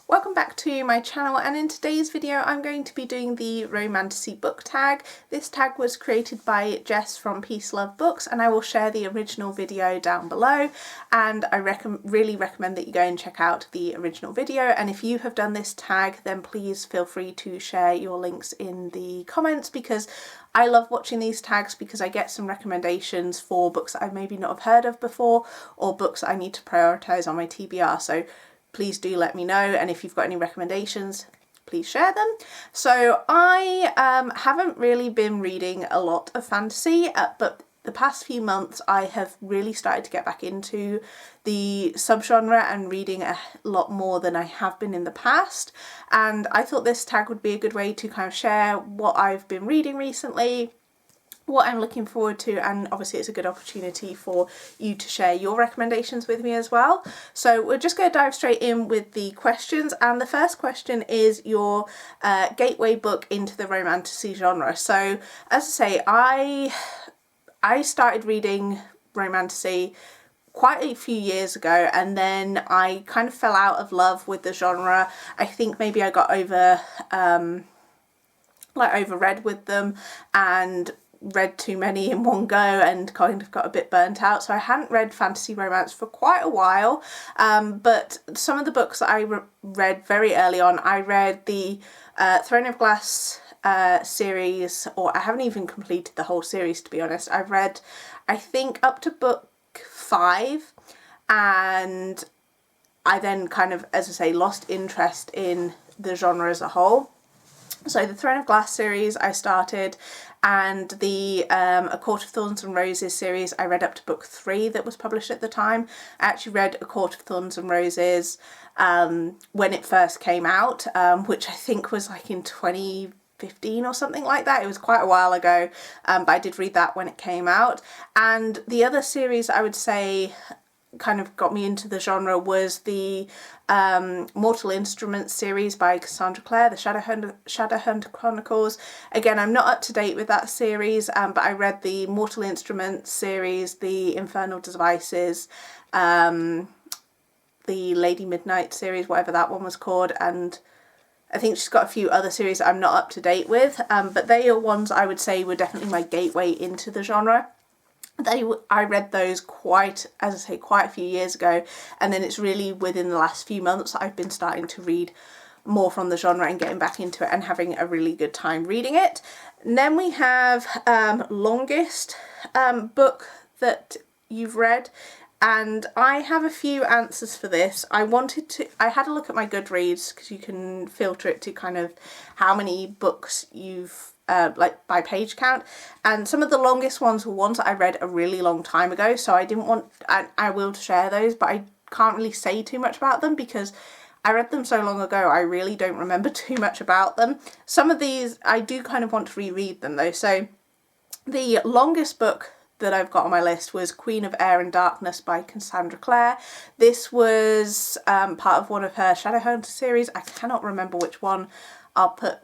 Welcome back to my channel, and in today's video I'm going to be doing the Romantasy book tag. This tag was created by Jess from Peace Love Books, and I will share the original video down below, and I really recommend that you go and check out the original video. And if you have done this tag, then please feel free to share your links in the comments, because I love watching these tags because I get some recommendations for books that I maybe not have heard of before, or books that I need to prioritise on my TBR. So please do let me know, and if you've got any recommendations, please share them. So I haven't really been reading a lot of fantasy, but the past few months I have really started to get back into the subgenre and reading a lot more than I have been in the past, and I thought this tag would be a good way to kind of share what I've been reading recently, what I'm looking forward to, and obviously it's a good opportunity for you to share your recommendations with me as well. So we're just going to dive straight in with the questions, and the first question is your gateway book into the romantasy genre. So as I say, I started reading romantasy quite a few years ago, and then I kind of fell out of love with the genre. I think maybe I got overread with them and read too many in one go and kind of got a bit burnt out. So I hadn't read fantasy romance for quite a while, but some of the books that I read very early on, I read the Throne of Glass series, or I haven't even completed the whole series, to be honest. I've read, I think, up to book 5, and I then kind of, as I say, lost interest in the genre as a whole. So the Throne of Glass series I started, and the A Court of Thorns and Roses series I read up to book 3 that was published at the time. I actually read A Court of Thorns and Roses when it first came out, which I think was like in 2015 or something like that. It was quite a while ago, but I did read that when it came out. And the other series I would say kind of got me into the genre was the Mortal Instruments series by Cassandra Clare, the Shadowhunter Chronicles. Again, I'm not up to date with that series, but I read the Mortal Instruments series, the Infernal Devices, the Lady Midnight series, whatever that one was called, and I think she's got a few other series that I'm not up to date with, but they are ones I would say were definitely my gateway into the genre. I read those quite a few years ago, and then it's really within the last few months I've been starting to read more from the genre and getting back into it and having a really good time reading it. And then we have longest book that you've read, and I have a few answers for this. I had a look at my Goodreads, because you can filter it to kind of how many books you've like by page count, and some of the longest ones were ones that I read a really long time ago, so I didn't want, I will share those, but I can't really say too much about them because I read them so long ago I really don't remember too much about them. Some of these I do kind of want to reread them though. So the longest book that I've got on my list was Queen of Air and Darkness by Cassandra Clare. This was part of one of her Shadowhunter series. I cannot remember which one. I'll put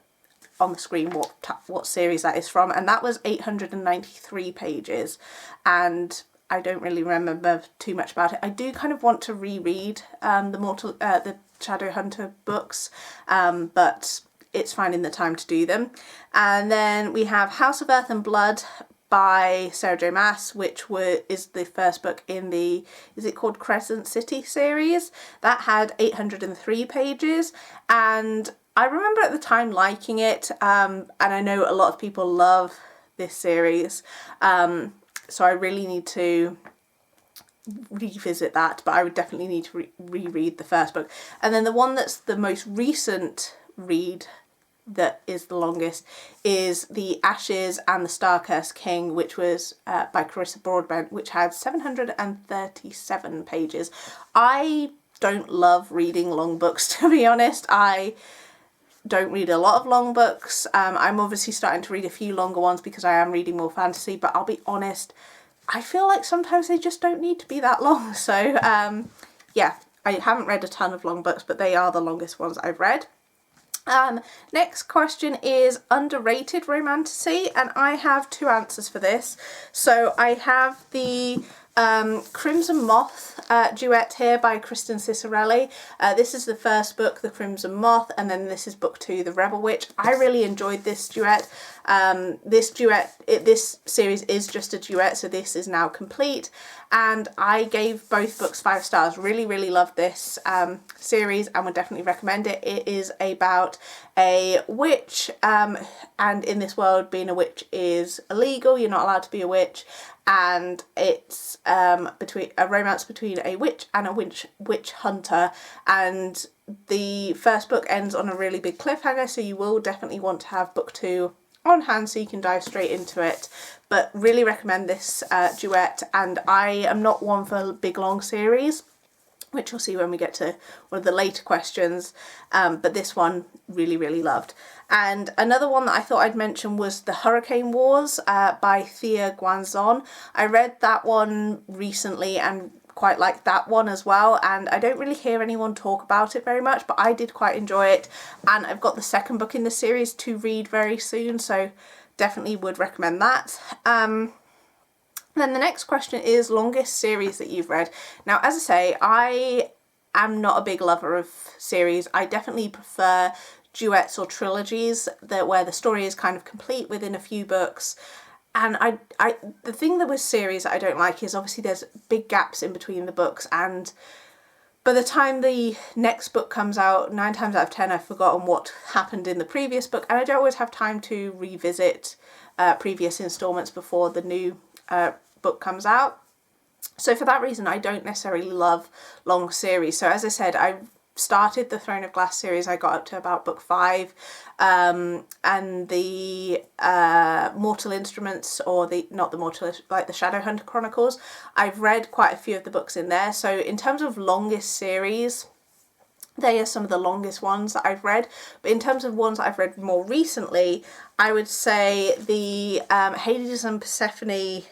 on the screen what series that is from, and that was 893 pages, and I don't really remember too much about it. I do kind of want to reread the Shadowhunter books, but it's finding the time to do them. And then we have House of Earth and Blood by Sarah J Maas, which is the first book in the, is it called Crescent City series? That had 803 pages, and I remember at the time liking it, and I know a lot of people love this series, so I really need to revisit that, but I would definitely need to reread the first book. And then the one that's the most recent read that is the longest is The Ashes and the Star-Cursed King, which was by Carissa Broadbent, which had 737 pages. I don't love reading long books, to be honest. I don't read a lot of long books. I'm obviously starting to read a few longer ones because I am reading more fantasy, but I'll be honest, I feel like sometimes they just don't need to be that long. So yeah, I haven't read a ton of long books, but they are the longest ones I've read. Next question is underrated romantasy, and I have two answers for this. So I have the Crimson Moth duet here by Kristen Cicerelli. This is the first book, The Crimson Moth, and then this is book 2, The Rebel Witch. I really enjoyed this duet. This series is just a duet, so this is now complete, and I gave both books 5 stars. Really, really loved this series and would definitely recommend it. It is about a witch, and in this world being a witch is illegal. You're not allowed to be a witch, and it's between a romance between a witch and a witch hunter, and the first book ends on a really big cliffhanger, so you will definitely want to have book 2 on hand so you can dive straight into it. But really recommend this duet, and I am not one for big long series, which you'll see when we get to one of the later questions, but this one really, really loved. And another one that I thought I'd mention was The Hurricane Wars by Thea Guanzon. I read that one recently and quite liked that one as well, and I don't really hear anyone talk about it very much, but I did quite enjoy it, and I've got the second book in the series to read very soon, so definitely would recommend that. Then the next question is longest series that you've read. Now, as I say, I am not a big lover of series. I definitely prefer duets or trilogies where the story is kind of complete within a few books. And the thing that with series that I don't like is obviously there's big gaps in between the books, and by the time the next book comes out, 9 times out of 10 I've forgotten what happened in the previous book, and I don't always have time to revisit previous installments before the new book comes out. So for that reason I don't necessarily love long series. So as I said, I started the Throne of Glass series, I got up to about book 5, and the Mortal Instruments, or the Shadowhunter Chronicles, I've read quite a few of the books in there. So in terms of longest series, they are some of the longest ones that I've read. But in terms of ones that I've read more recently, I would say the Hades and Persephone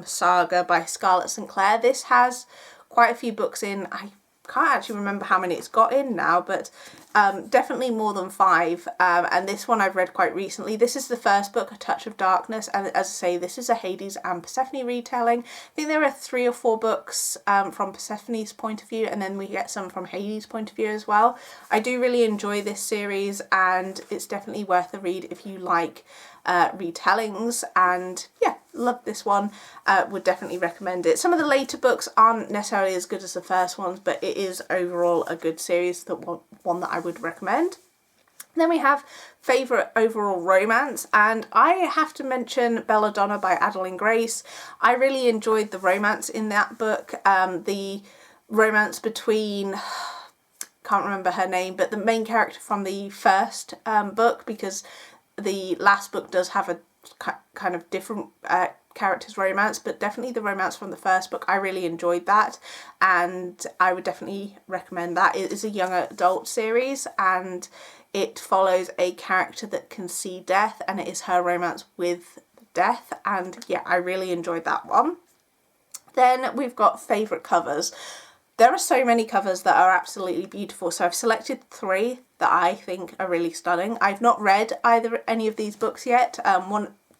saga by Scarlett St. Clair. This has quite a few books in. I can't actually remember how many it's got in now, but definitely more than 5, and this one I've read quite recently. This is the first book, A Touch of Darkness, and as I say, this is a Hades and Persephone retelling. I think there are 3 or 4 books from Persephone's point of view, and then we get some from Hades' point of view as well. I do really enjoy this series, and it's definitely worth a read if you like retellings, and yeah, love this one. Would definitely recommend it. Some of the later books aren't necessarily as good as the first ones, but it is overall a good series, one that I would recommend. Then we have favourite overall romance, and I have to mention Belladonna by Adeline Grace. I really enjoyed the romance in that book. The romance between, can't remember her name, but the main character from the first book, because the last book does have a kind of different characters' romance, but definitely the romance from the first book, I really enjoyed that, and I would definitely recommend that. It is a young adult series, and it follows a character that can see death, and it is her romance with death, and yeah, I really enjoyed that one. Then we've got favourite covers. There are so many covers that are absolutely beautiful, so I've selected 3 that I think are really stunning. I've not read any of these books yet.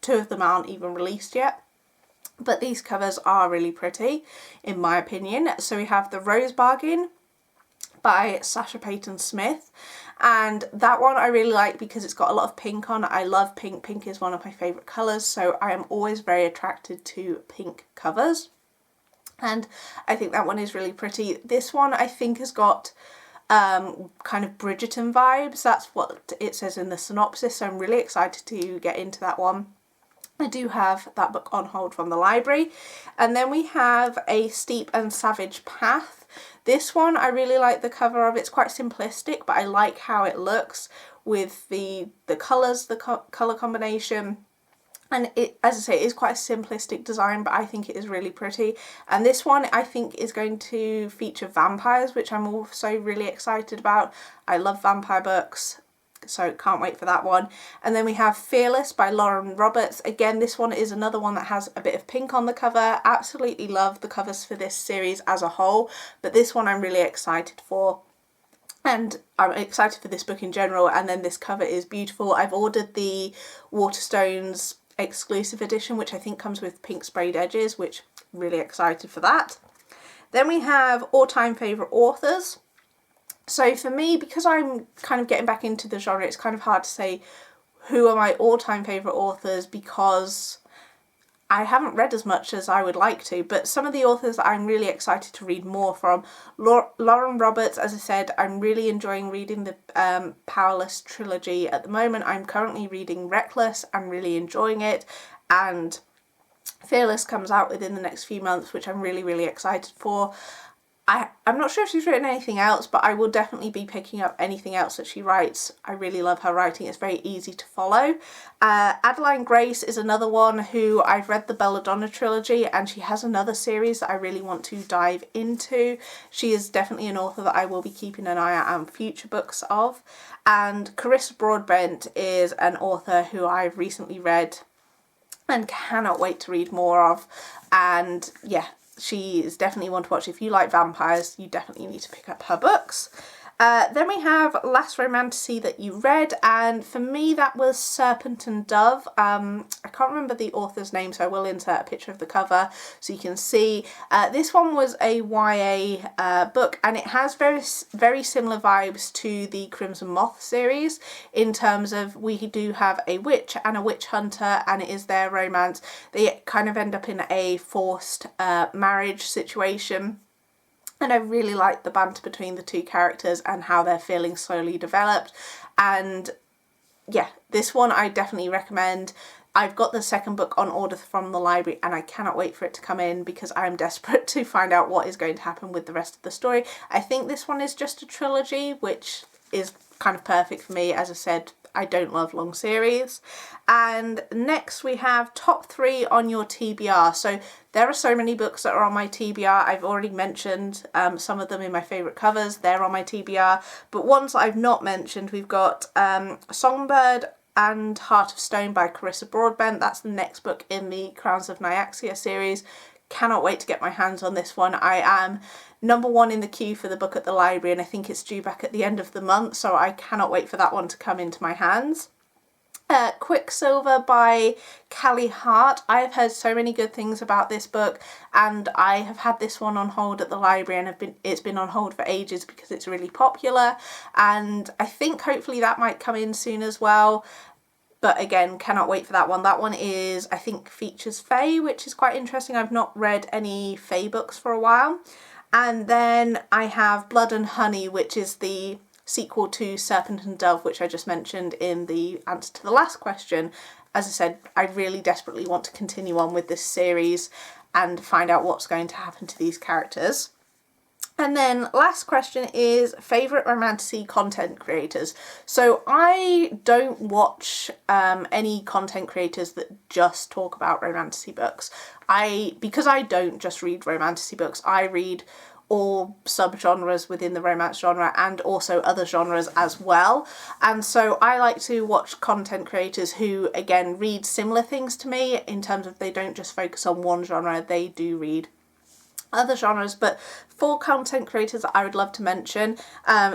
2 of them aren't even released yet, but these covers are really pretty in my opinion. So we have The Rose Bargain by Sasha Payton Smith, and that one I really like because it's got a lot of pink on. I love pink. Pink is one of my favourite colours, so I am always very attracted to pink covers, and I think that one is really pretty. This one I think has got kind of Bridgerton vibes. That's what it says in the synopsis, so I'm really excited to get into that one. I do have that book on hold from the library. And then we have A Steep and Savage Path. This one I really like the cover of. It's quite simplistic, but I like how it looks with the colours, the colour combination. And it, as I say, it is quite a simplistic design, but I think it is really pretty. And this one I think is going to feature vampires, which I'm also really excited about. I love vampire books, so can't wait for that one. And then we have Fearless by Lauren Roberts. Again, this one is another one that has a bit of pink on the cover. Absolutely love the covers for this series as a whole, but this one I'm really excited for. And I'm excited for this book in general, and then this cover is beautiful. I've ordered the Waterstones exclusive edition, which I think comes with pink sprayed edges, which really excited for that. Then we have all-time favourite authors. So for me, because I'm kind of getting back into the genre, it's kind of hard to say who are my all-time favourite authors because I haven't read as much as I would like to, but some of the authors that I'm really excited to read more from. Lauren Roberts, as I said, I'm really enjoying reading the Powerless trilogy at the moment. I'm currently reading Reckless and really enjoying it, and Fearless comes out within the next few months, which I'm really, really excited for. I'm not sure if she's written anything else, but I will definitely be picking up anything else that she writes. I really love her writing. It's very easy to follow. Adeline Grace is another one who I've read the Belladonna trilogy, and she has another series that I really want to dive into. She is definitely an author that I will be keeping an eye out on future books of. And Carissa Broadbent is an author who I've recently read and cannot wait to read more of. And yeah, she is definitely one to watch. If you like vampires, you definitely need to pick up her books. Then we have Last Romantasy That You Read, and for me that was Serpent and Dove. I can't remember the author's name, so I will insert a picture of the cover so you can see. This one was a YA book, and it has very similar vibes to the Crimson Moth series in terms of we do have a witch and a witch hunter, and it is their romance. They kind of end up in a forced marriage situation. And I really like the banter between the two characters and how their feelings slowly developed. And yeah, this one I definitely recommend. I've got the second book on order from the library and I cannot wait for it to come in because I'm desperate to find out what is going to happen with the rest of the story. I think this one is just a trilogy, which is kind of perfect for me. As I said, I don't love long series. And next we have top 3 on your TBR. So there are so many books that are on my TBR. I've already mentioned some of them in my favourite covers. They're on my TBR. But ones that I've not mentioned, we've got Songbird and Heart of Stone by Carissa Broadbent. That's the next book in the Crowns of Nyaxia series. Cannot wait to get my hands on this one. I am #1 in the queue for the book at the library, and I think it's due back at the end of the month, so I cannot wait for that one to come into my hands. Quicksilver by Callie Hart. I have heard so many good things about this book, and I have had this one on hold at the library, and it's been on hold for ages because it's really popular, and I think hopefully that might come in soon as well. But again, cannot wait for that one. That one is, I think, features Fae, which is quite interesting. I've not read any Fae books for a while. And then I have Blood and Honey, which is the sequel to Serpent and Dove, which I just mentioned in the answer to the last question. As I said, I really desperately want to continue on with this series and find out what's going to happen to these characters. And then last question is favourite Romantasy content creators. So I don't watch any content creators that just talk about Romantasy books. Because I don't just read Romantasy books, I read all subgenres within the romance genre and also other genres as well. And so I like to watch content creators who, again, read similar things to me in terms of they don't just focus on one genre, they do read other genres. But 4 content creators that I would love to mention.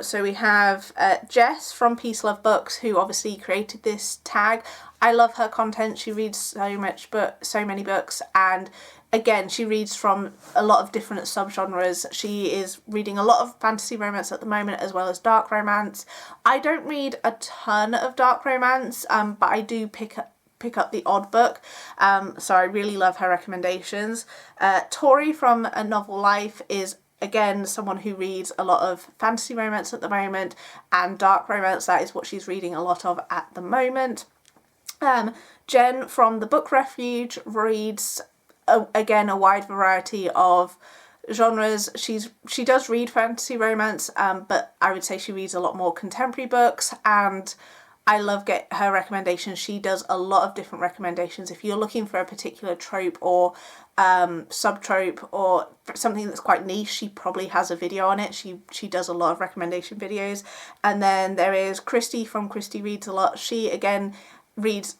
So we have Jess from Peace Love Books, who obviously created this tag. I love her content. She reads so many books, and again, she reads from a lot of different subgenres. She is reading a lot of fantasy romance at the moment, as well as dark romance. I don't read a ton of dark romance, but I do pick up the odd book, so I really love her recommendations. Tori from A Novel Life is, again, someone who reads a lot of fantasy romance at the moment, and dark romance, that is what she's reading a lot of at the moment. Jen from The Book Refuge reads, again, a wide variety of genres. She does read fantasy romance, but I would say she reads a lot more contemporary books, and I love her recommendations. She does a lot of different recommendations. If you're looking for a particular trope or subtrope or something that's quite niche, she probably has a video on it. She does a lot of recommendation videos. And then there is Christy from Christy Reads a Lot. She, again, reads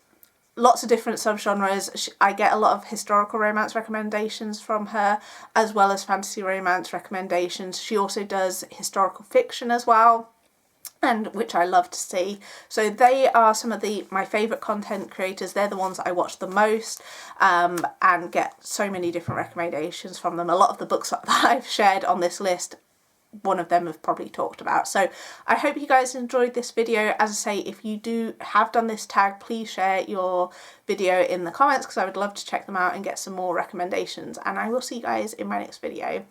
lots of different subgenres. I get a lot of historical romance recommendations from her, as well as fantasy romance recommendations. She also does historical fiction as well. and which I love to see. So they are some of my favourite content creators. They're the ones that I watch the most, and get so many different recommendations from them. A lot of the books that I've shared on this list, one of them have probably talked about. So I hope you guys enjoyed this video. As I say, if you have done this tag, please share your video in the comments, because I would love to check them out and get some more recommendations. And I will see you guys in my next video.